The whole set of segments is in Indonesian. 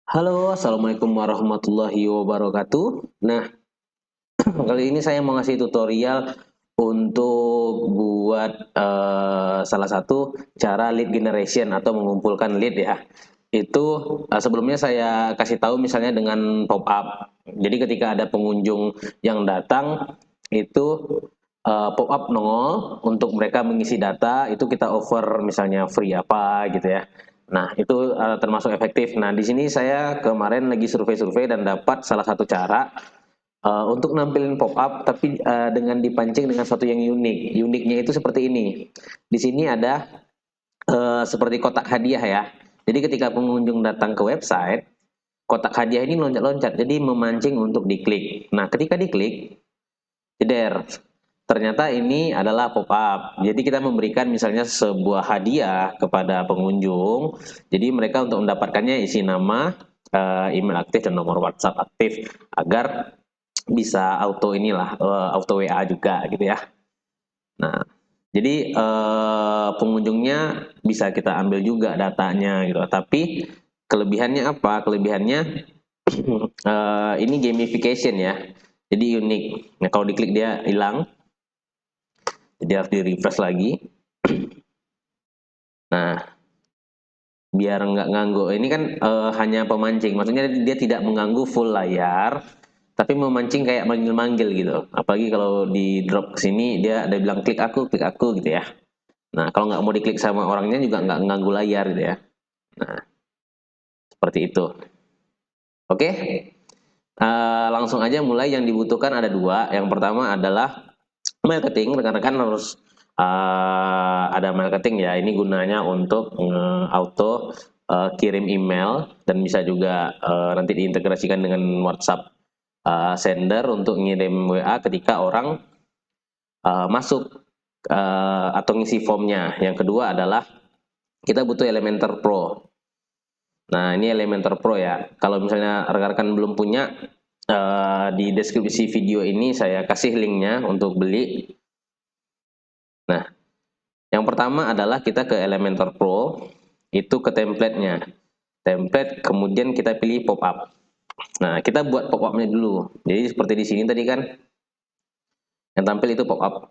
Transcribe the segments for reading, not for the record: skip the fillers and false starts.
Halo, Assalamualaikum warahmatullahi wabarakatuh. Nah, kali ini saya mau ngasih tutorial untuk buat salah satu cara lead generation atau mengumpulkan lead ya. Itu sebelumnya saya kasih tahu misalnya dengan pop up. Jadi ketika ada pengunjung yang datang itu pop up nongol untuk mereka mengisi data, itu kita offer misalnya free apa gitu ya. Nah, itu termasuk efektif. Nah, di sini saya kemarin lagi survei-survei dan dapat salah satu cara untuk nampilin pop up tapi dengan dipancing dengan sesuatu yang unik. Uniknya itu seperti ini. Di sini ada seperti kotak hadiah ya. Jadi ketika pengunjung datang ke website, kotak hadiah ini loncat-loncat, jadi memancing untuk diklik. Nah, ketika diklik, jeder, ternyata ini adalah pop up. Jadi kita memberikan misalnya sebuah hadiah kepada pengunjung. Jadi mereka untuk mendapatkannya isi nama, email aktif dan nomor WhatsApp aktif agar bisa auto inilah auto WA juga gitu ya. Nah, jadi pengunjungnya bisa kita ambil juga datanya gitu. Tapi kelebihannya apa? Kelebihannya ini gamification ya. Jadi unik. Nah, kalau diklik dia hilang. Jadi harus di refresh lagi. Nah, biar nggak nganggu. Ini kan hanya pemancing. Maksudnya dia tidak mengganggu full layar, tapi memancing kayak manggil-manggil gitu. Apalagi kalau di drop ke sini dia ada bilang klik aku gitu ya. Nah, kalau nggak mau diklik sama orangnya juga nggak mengganggu layar gitu ya. Nah, seperti itu. Oke, langsung aja mulai. Yang dibutuhkan ada dua. Yang pertama adalah marketing. Rekan-rekan harus ada marketing ya. Ini gunanya untuk auto kirim email dan bisa juga nanti diintegrasikan dengan WhatsApp sender untuk ngirim WA ketika orang masuk atau ngisi formnya. Yang kedua adalah kita butuh Elementor Pro. Nah, ini Elementor Pro ya. Kalau misalnya rekan-rekan belum punya, di deskripsi video ini saya kasih linknya untuk beli. Nah, yang pertama adalah kita ke Elementor Pro, itu ke template-nya. Template, kemudian kita pilih pop up. Nah, kita buat pop up-nya dulu. Jadi seperti di sini tadi kan, yang tampil itu pop up.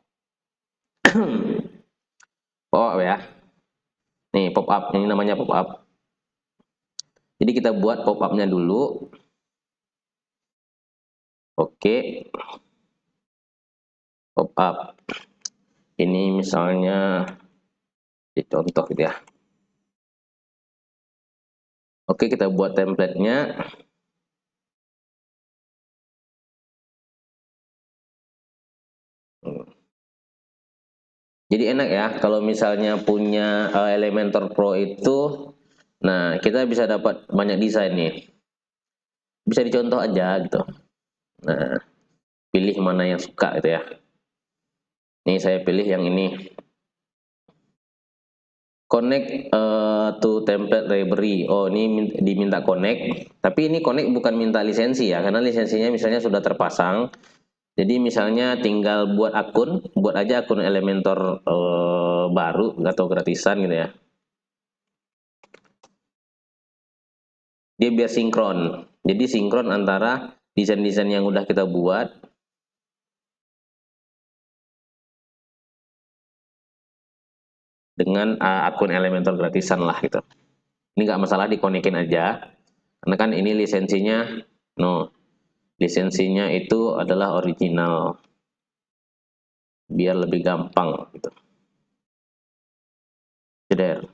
Pop up ya. Nih, pop up. Ini namanya pop up. Jadi kita buat pop up-nya dulu. Oke. Pop up. Ini misalnya contoh gitu ya. Oke, kita buat template-nya. Jadi enak ya kalau misalnya punya Elementor Pro itu, nah kita bisa dapat banyak desain nih. Bisa dicontoh aja gitu. Nah, pilih mana yang suka gitu ya. Nih saya pilih yang ini. Connect to template library. Oh, ini diminta connect. Tapi ini connect bukan minta lisensi ya, karena lisensinya misalnya sudah terpasang. Jadi misalnya tinggal buat akun, buat aja akun Elementor baru atau gratisan gitu ya. Dia biar sinkron. Jadi sinkron antara desain-desain yang udah kita buat dengan akun Elementor gratisan lah gitu. Ini nggak masalah dikonekin aja, karena kan ini lisensinya, no, lisensinya itu adalah original, biar lebih gampang gitu. Jeder,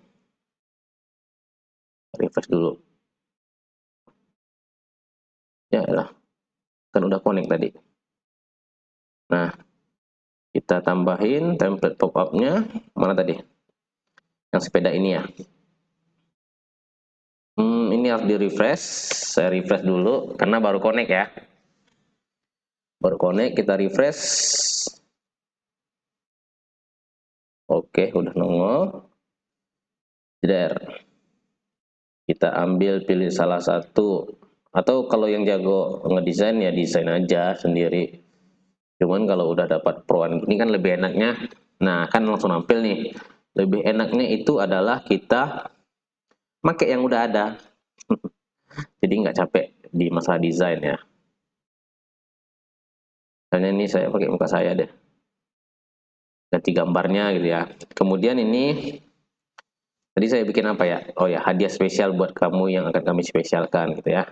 refresh dulu. Ya lah, kan udah connect tadi. Nah, kita tambahin template pop-up-nya, mana tadi? Yang sepeda ini ya. Ini harus di refresh, saya refresh dulu karena baru connect ya. Baru connect, kita refresh. Oke, udah nongol. Jeder. Kita ambil pilih salah satu, atau kalau yang jago ngedesain ya desain aja sendiri. Cuman kalau udah dapat proan ini kan lebih enaknya, nah kan langsung nampil nih. Lebih enaknya itu adalah kita pakai yang udah ada. jadi nggak capek di masalah desain ya. Misalnya ini saya pakai muka saya deh, ganti gambarnya gitu ya. Kemudian ini tadi saya bikin apa ya? Oh ya, hadiah spesial buat kamu yang akan kami spesialkan gitu ya.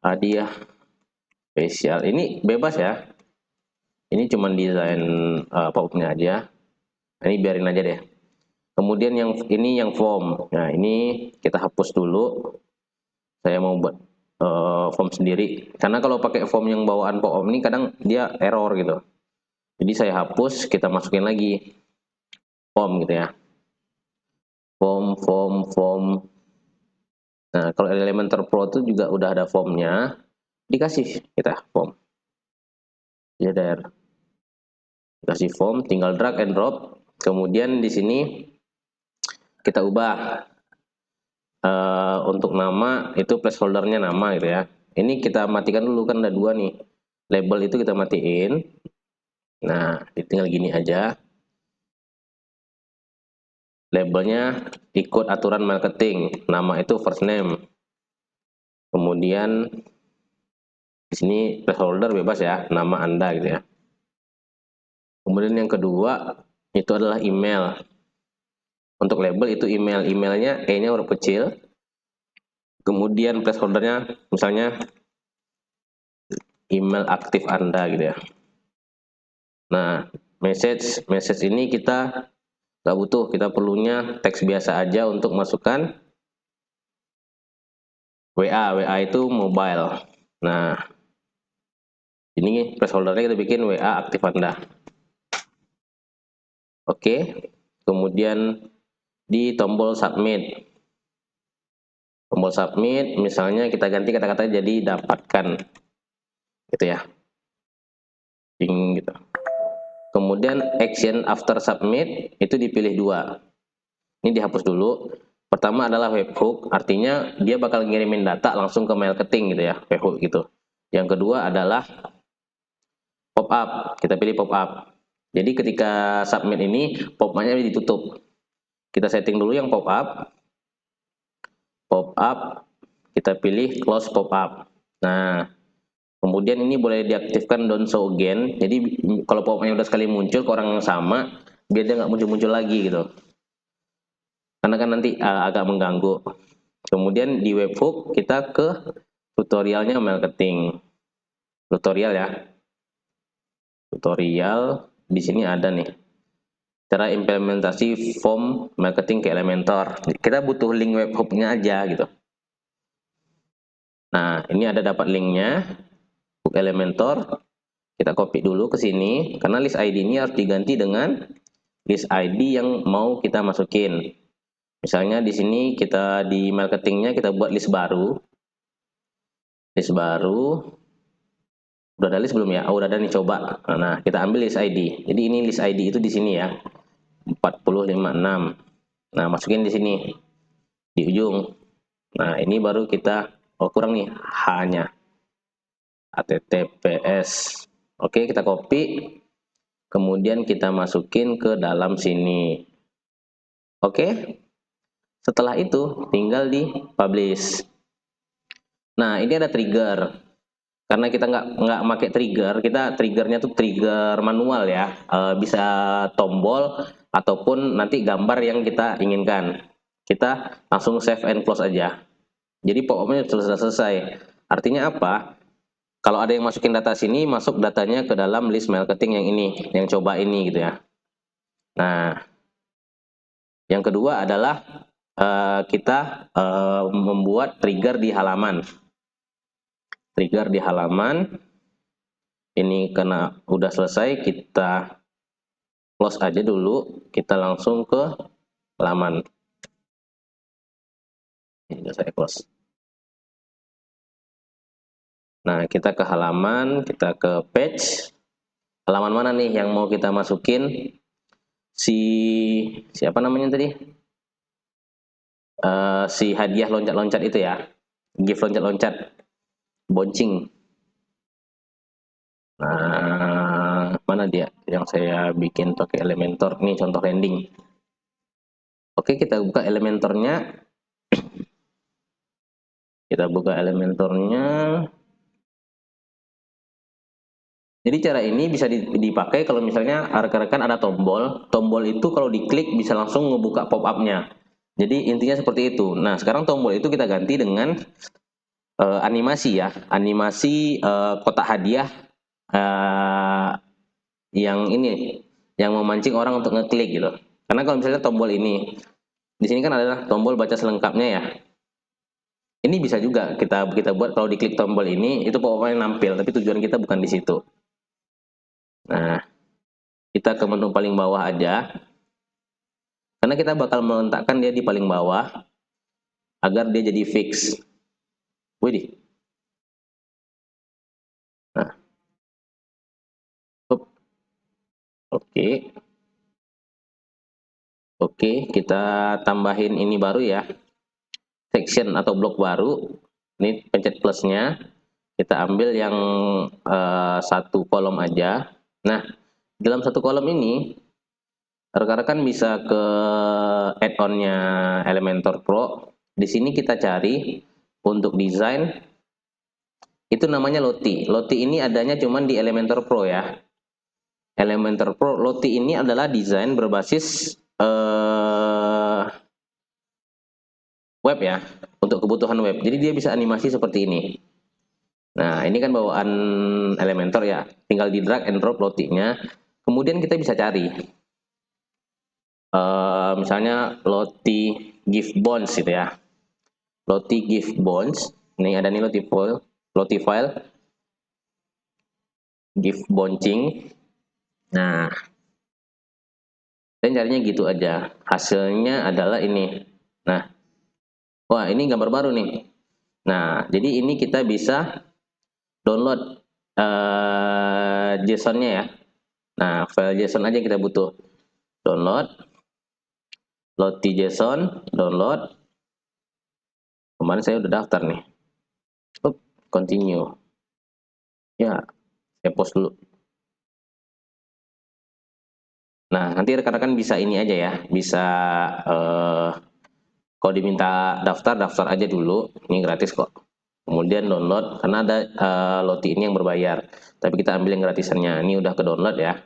Hadiah spesial ini bebas ya. Ini cuma desain pop-up-nya aja. Ini biarin aja deh. Kemudian yang ini yang form. Nah, ini kita hapus dulu. Saya mau buat form sendiri. Karena kalau pakai form yang bawaan pop-up ini kadang dia error gitu. Jadi saya hapus, kita masukin lagi form gitu ya. Form. Nah, kalau Elementor Pro itu juga udah ada formnya. Dikasih kita form. Jadi kasih form, tinggal drag and drop. Kemudian di sini kita ubah untuk nama itu placeholdernya nama gitu ya. Ini kita matikan dulu kan ada 2 nih. Label itu kita matiin. Nah, tinggal gini aja. Labelnya ikut aturan marketing. Nama itu first name. Kemudian di sini placeholder bebas ya, nama Anda gitu ya. Kemudian yang kedua itu adalah email. Untuk label itu emailnya E-nya huruf kecil. Kemudian placeholdernya misalnya email aktif Anda gitu ya. Nah, message ini kita nggak butuh, kita perlunya teks biasa aja untuk masukkan WA itu mobile. Nah, ini placeholdernya kita bikin WA aktif Anda. Oke, kemudian di tombol submit. Tombol submit, misalnya kita ganti kata-kata jadi dapatkan, gitu ya. Gitu. Kemudian action after submit itu dipilih 2. Ini dihapus dulu. Pertama adalah webhook, artinya dia bakal ngirimin data langsung ke marketing gitu ya, webhook gitu. Yang kedua adalah pop up, kita pilih pop up. Jadi ketika submit ini pop-up-nya ditutup. Kita setting dulu yang pop up. Pop up, kita pilih close pop up. Nah, kemudian ini boleh diaktifkan don't show again. Jadi kalau pop-up-nya udah sekali muncul ke orang yang sama, biar dia nggak muncul-muncul lagi gitu. Karena kan nanti agak mengganggu. Kemudian di webhook kita ke tutorialnya marketing. Tutorial ya. Tutorial di sini ada nih. Cara implementasi form marketing ke Elementor. Kita butuh link webhook-nya aja gitu. Nah, ini ada dapat linknya. Hook Elementor. Kita copy dulu ke sini karena list ID ini harus diganti dengan list ID yang mau kita masukin. Misalnya di sini kita di marketingnya kita buat list baru. List baru. Udah ada list belum ya? Oh, udah ada nih, coba. Nah, kita ambil list ID. Jadi ini list ID itu di sini ya. 4056. Nah, masukin di sini. Di ujung. Nah, ini baru kita kurang nih H-nya. HTTPS. Oke, kita copy. Kemudian kita masukin ke dalam sini. Oke. Setelah itu tinggal di publish. Nah, ini ada trigger. Karena kita nggak pakai trigger, kita triggernya tuh trigger manual ya. Bisa tombol ataupun nanti gambar yang kita inginkan. Kita langsung save and close aja. Jadi pop-up-nya sudah selesai. Artinya apa? Kalau ada yang masukin data sini, masuk datanya ke dalam list marketing yang ini, yang coba ini gitu ya. Nah, yang kedua adalah kita membuat trigger di halaman. Trigger di halaman. Ini karena udah selesai, kita close aja dulu. Kita langsung ke halaman. Ini udah saya close. Nah, kita ke halaman, kita ke page. Halaman mana nih yang mau kita masukin? Siapa namanya tadi? Si hadiah loncat-loncat itu ya. Gift loncat-loncat. Boncing. Nah, mana dia yang saya bikin pakai Elementor? Ini contoh landing. Oke, kita buka Elementornya. Kita buka Elementornya. Jadi cara ini bisa dipakai kalau misalnya rekan-rekan ada tombol. Tombol itu kalau diklik bisa langsung ngebuka pop-up-nya. Jadi intinya seperti itu. Nah, sekarang tombol itu kita ganti dengan animasi ya. Animasi kotak hadiah yang ini, yang memancing orang untuk ngeklik gitu. Karena kalau misalnya tombol ini, di sini kan ada tombol baca selengkapnya ya. Ini bisa juga kita buat kalau diklik tombol ini, itu pop-up-nya nampil, tapi tujuan kita bukan di situ. Nah, kita ke menu paling bawah aja. Karena kita bakal meletakkan dia di paling bawah agar dia jadi fix. Widih. Nah. Oke. Oke, kita tambahin ini baru ya. Section atau blok baru. Ini pencet plusnya. Kita ambil yang satu kolom aja. Nah, dalam satu kolom ini rekan-rekan bisa ke add-onnya Elementor Pro. Di sini kita cari untuk desain itu namanya Lottie. Lottie ini adanya cuma di Elementor Pro ya. Elementor Pro Lottie ini adalah desain berbasis web ya, untuk kebutuhan web. Jadi dia bisa animasi seperti ini. Nah, ini kan bawaan Elementor ya. Tinggal di drag and drop Lottie-nya. Kemudian kita bisa cari. Misalnya Lottie Gift Bonds gitu ya. Lottie Gift Bonds. Ini ada nih Lottie file. Gift Bouncing. Nah, dan carinya gitu aja. Hasilnya adalah ini. Nah, wah ini gambar baru nih. Nah, jadi ini kita bisa download JSON-nya ya. Nah, file JSON aja kita butuh. Download. Lottie JSON, download. Kemarin saya udah daftar nih. Continue. Ya, saya post dulu. Nah, nanti rekan-rekan bisa ini aja ya. Bisa kalau diminta daftar aja dulu. Ini gratis kok. Kemudian download, karena ada Lottie ini yang berbayar. Tapi kita ambil yang gratisannya. Ini udah ke download ya.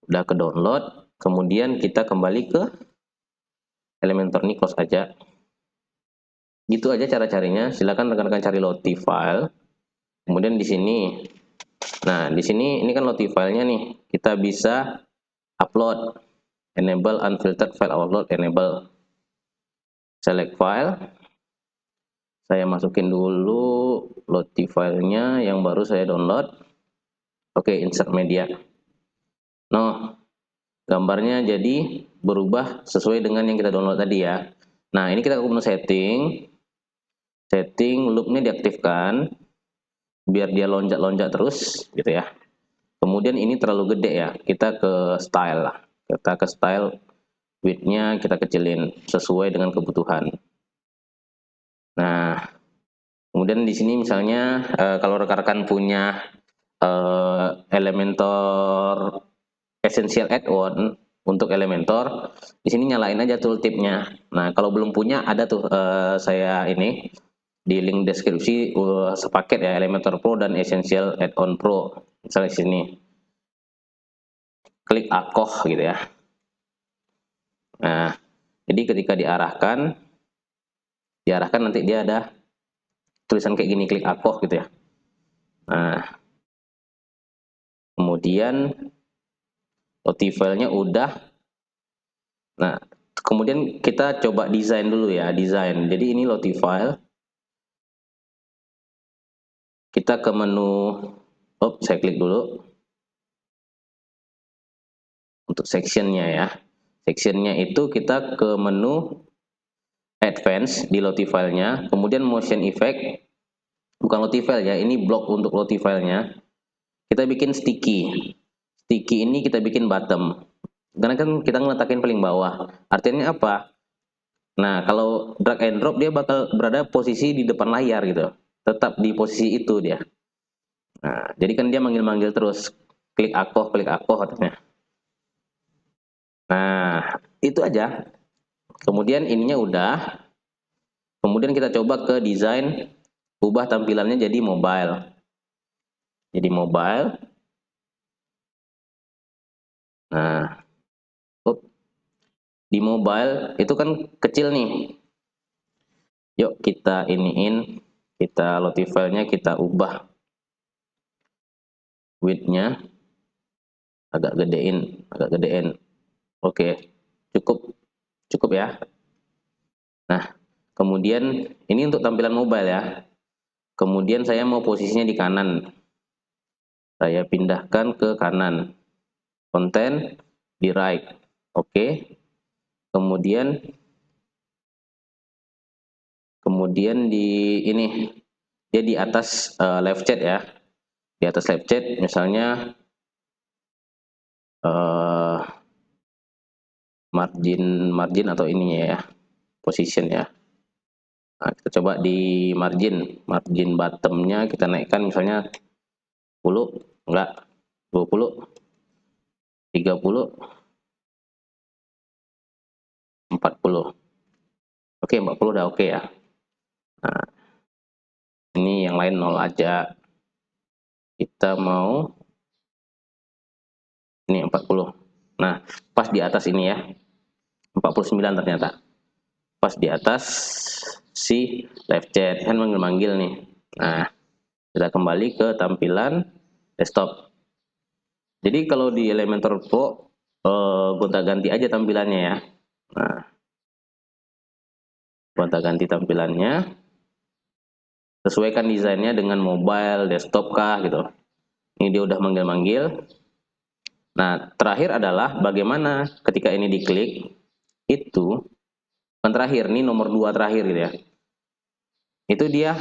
Udah ke download. Kemudian kita kembali ke Elementor, ini close aja. Gitu aja cara carinya. Silakan rekan-rekan cari Lottie file. Kemudian di sini, nah di sini ini kan Lottie filenya nih. Kita bisa upload, enable unfiltered file upload, enable. Select file. Saya masukin dulu Lottie filenya yang baru saya download. Oke, insert media. Nah, gambarnya jadi berubah sesuai dengan yang kita download tadi ya. Nah, ini kita ke menu setting, loopnya diaktifkan biar dia lonjak-lonjak terus gitu ya. Kemudian ini terlalu gede ya, kita ke style lah. Kita ke style, width-nya kita kecilin sesuai dengan kebutuhan. Nah, kemudian di sini misalnya kalau rekan-rekan punya Elementor Essential Add-on untuk Elementor, di sini nyalain aja tooltipnya. Nah, kalau belum punya ada tuh saya ini di link deskripsi sepaket ya, Elementor Pro dan Essential Add-on Pro. Misalnya di sini klik akoh gitu ya. Nah, jadi ketika diarahkan nanti dia ada tulisan kayak gini, klik akoh gitu ya. Nah, kemudian Lottie filenya udah. Nah, kemudian kita coba desain dulu ya, desain. Jadi ini Lottie file. Kita ke menu, saya klik dulu untuk sectionnya ya. Sectionnya itu kita ke menu advance di Lottie filenya, kemudian motion effect, bukan Lottie file ya, ini blok untuk Lottie filenya. Kita bikin sticky. Sticky ini kita bikin bottom. Karena kan kita ngeletakin paling bawah. Artinya apa? Nah, kalau drag and drop dia bakal berada posisi di depan layar gitu. Tetap di posisi itu dia. Nah, jadi kan dia manggil-manggil terus. Klik akoh katanya. Nah, itu aja. Kemudian ininya udah. Kemudian kita coba ke desain, ubah tampilannya jadi mobile. Jadi mobile. Nah, di mobile itu kan kecil nih. Yuk kita iniin, kita loading filenya kita ubah width-nya agak gedein. Oke, cukup ya. Nah, kemudian ini untuk tampilan mobile ya. Kemudian saya mau posisinya di kanan. Saya pindahkan ke kanan. Konten di right. Oke. Kemudian di ini dia di atas live chat ya. Di atas live chat misalnya margin atau ininya ya. Position ya. Nah, kita coba di margin bottomnya kita naikkan misalnya 10, enggak, 20, 30, 40. Oke, 40 udah oke ya. Nah, ini yang lain 0 aja. Kita mau ini 40. Nah, pas di atas ini ya. 49 ternyata. Pas di atas si live chat kan manggil-manggil nih. Nah, kita kembali ke tampilan desktop. Jadi kalau di Elementor Pro gonta-ganti aja tampilannya ya. Nah, gonta-ganti tampilannya. Sesuaikan desainnya dengan mobile, desktop kah gitu. Ini dia udah manggil-manggil. Nah, terakhir adalah bagaimana ketika ini diklik, itu kan terakhir, nih nomor 2 terakhir gitu ya. Itu dia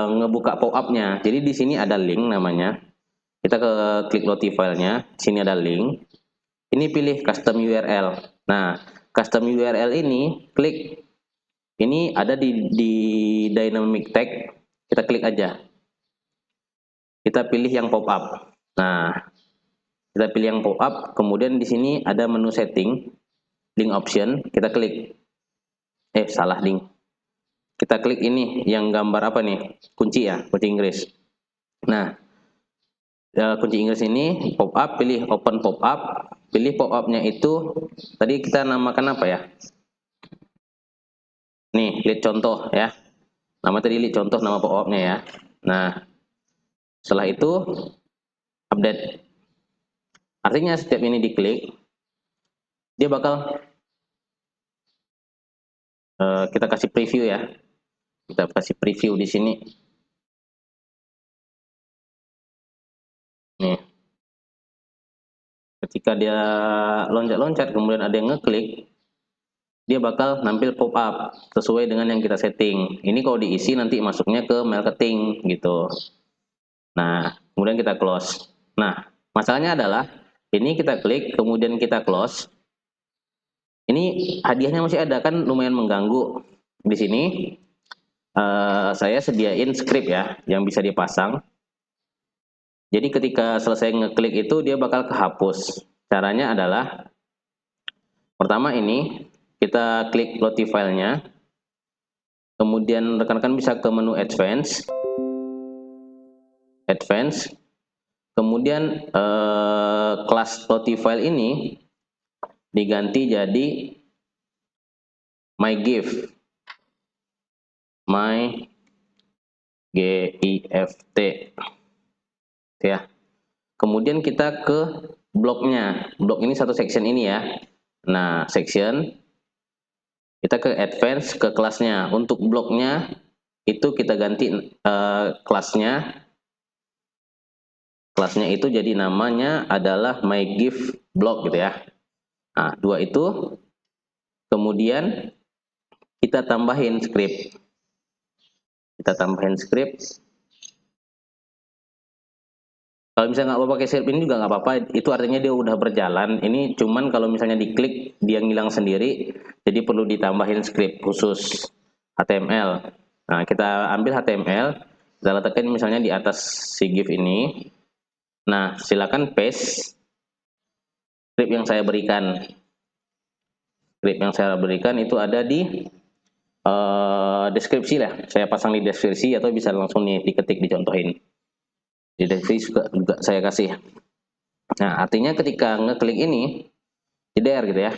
ngebuka pop-up-nya. Jadi di sini ada link namanya. Kita ke klik loading filenya, sini ada link. Ini pilih custom URL. Nah, custom URL ini klik. Ini ada di dynamic tag. Kita klik aja. Kita pilih yang pop-up. Nah, kita pilih yang pop-up, kemudian di sini ada menu setting, link option, kita klik. Salah link. Kita klik ini, yang gambar apa nih? Kunci ya, kunci Inggris. Nah, kunci Inggris ini pop-up, pilih open pop-up, pilih pop-up-nya itu, tadi kita namakan apa ya? Nih, lihat contoh ya. Nama tadi lihat contoh, nama pop-up-nya ya. Nah, setelah itu, update. Artinya setiap ini diklik, dia bakal kita kasih preview ya. Kita kasih preview di sini. Nih. Ketika dia loncat-loncat kemudian ada yang ngeklik, dia bakal nampil pop-up sesuai dengan yang kita setting. Ini kalau diisi nanti masuknya ke marketing gitu. Nah, kemudian kita close. Nah, masalahnya adalah ini kita klik kemudian kita close. Ini hadiahnya masih ada kan, lumayan mengganggu. Di sini saya sediain script ya yang bisa dipasang. Jadi ketika selesai ngeklik itu dia bakal kehapus. Caranya adalah pertama ini kita klik loading filenya. Kemudian rekan-rekan bisa ke menu advance. Kemudian kelas loading file ini diganti jadi my gift. Ya. Kemudian kita ke bloknya. Blok ini satu section ini ya. Nah, section kita ke advance ke kelasnya. Untuk bloknya itu kita ganti kelasnya. Kelasnya itu jadi namanya adalah my gift block gitu ya. Nah, 2 itu. Kemudian kita tambahin script. Kalau misalnya nggak mau pakai script ini juga nggak apa-apa. Itu artinya dia udah berjalan. Ini cuman kalau misalnya diklik dia ngilang sendiri. Jadi perlu ditambahin script khusus HTML. Nah, kita ambil HTML. Kita letakkan misalnya di atas si GIF ini. Nah, silakan paste script yang saya berikan. Script yang saya berikan itu ada di deskripsi lah, saya pasang di deskripsi atau bisa langsung nih diketik dicontohin. Di deskripsi juga saya kasih. Nah, artinya ketika ngeklik ini, jeder gitu ya.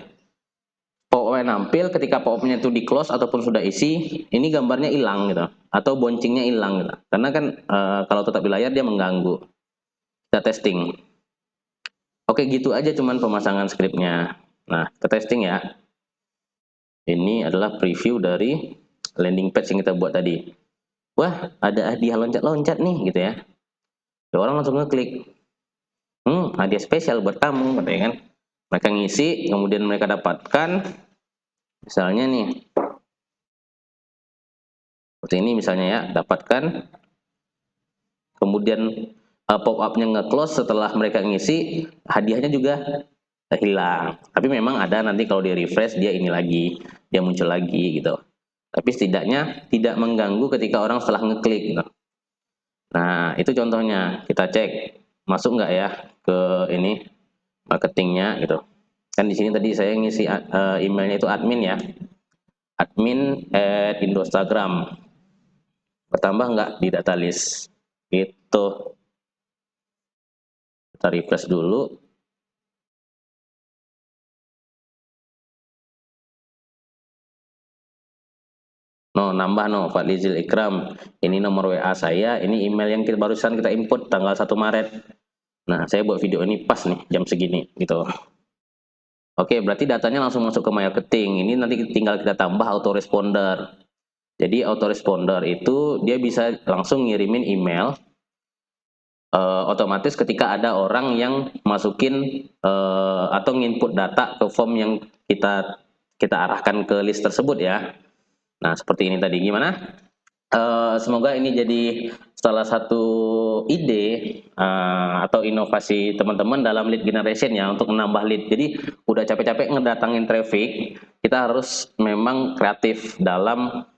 Pop-up nampil, ketika pop-up-nya itu di close ataupun sudah isi, ini gambarnya hilang gitu, atau boncengnya hilang gitu. Karena kan kalau tetap di layar dia mengganggu. Kita testing. Oke, gitu aja cuman pemasangan skripnya. Nah, kita testing ya. Ini adalah preview dari landing page yang kita buat tadi. Wah, ada hadiah loncat-loncat nih gitu ya. Orang langsung ngeklik. Hadiah spesial buat kamu, katanya kan. Mereka ngisi, kemudian mereka dapatkan, misalnya nih, seperti ini misalnya ya, dapatkan, kemudian pop-up-nya nge-close setelah mereka ngisi, hadiahnya juga hilang. Tapi memang ada nanti kalau dia refresh, dia ini lagi, dia muncul lagi gitu. Tapi setidaknya tidak mengganggu ketika orang setelah ngeklik gitu. Nah, itu contohnya. Kita cek masuk nggak ya ke ini marketingnya gitu. Kan di sini tadi saya ngisi emailnya itu admin ya. admin@indostagram. Bertambah nggak di data list? Gitu. Kita refresh dulu. No, nambah no, Pak Lizil Ikram. Ini nomor WA saya, ini email yang barusan kita input tanggal 1 Maret. Nah, saya buat video ini pas nih, jam segini, gitu. Oke, berarti datanya langsung masuk ke marketing. Ini nanti tinggal kita tambah autoresponder. Jadi autoresponder itu dia bisa langsung ngirimin email, otomatis ketika ada orang yang masukin atau nginput data ke form yang kita arahkan ke list tersebut ya. Nah, seperti ini tadi. Gimana? Semoga ini jadi salah satu ide atau inovasi teman-teman dalam lead generation ya, untuk menambah lead. Jadi udah capek-capek ngedatangin traffic, kita harus memang kreatif dalam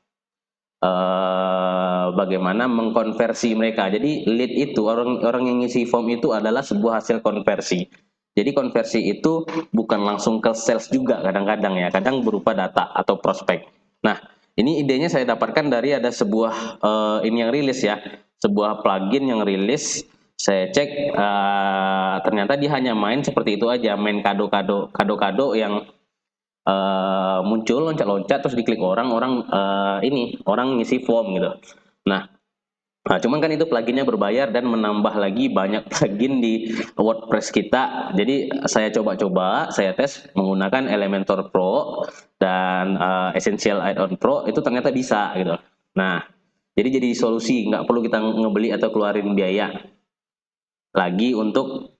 bagaimana mengkonversi mereka. Jadi lead itu, orang yang ngisi form itu adalah sebuah hasil konversi. Jadi konversi itu bukan langsung ke sales juga kadang-kadang ya, kadang berupa data atau prospek. Nah, ini idenya saya dapatkan dari ada sebuah ini yang rilis ya, sebuah plugin yang rilis. Saya cek ternyata dia hanya main seperti itu aja, main kado-kado yang muncul loncat-loncat terus diklik orang ngisi form gitu. Nah, cuman kan itu pluginnya berbayar dan menambah lagi banyak plugin di WordPress kita. Jadi saya coba-coba, saya tes menggunakan Elementor Pro dan Essential Add-on Pro, itu ternyata bisa gitu. Nah, jadi solusi, nggak perlu kita ngebeli atau keluarin biaya lagi untuk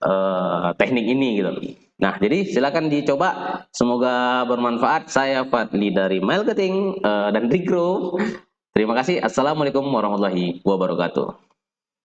teknik ini gitu. Nah, jadi silakan dicoba. Semoga bermanfaat. Saya Fadli dari Marketing dan Regrow. Terima kasih. Assalamualaikum warahmatullahi wabarakatuh.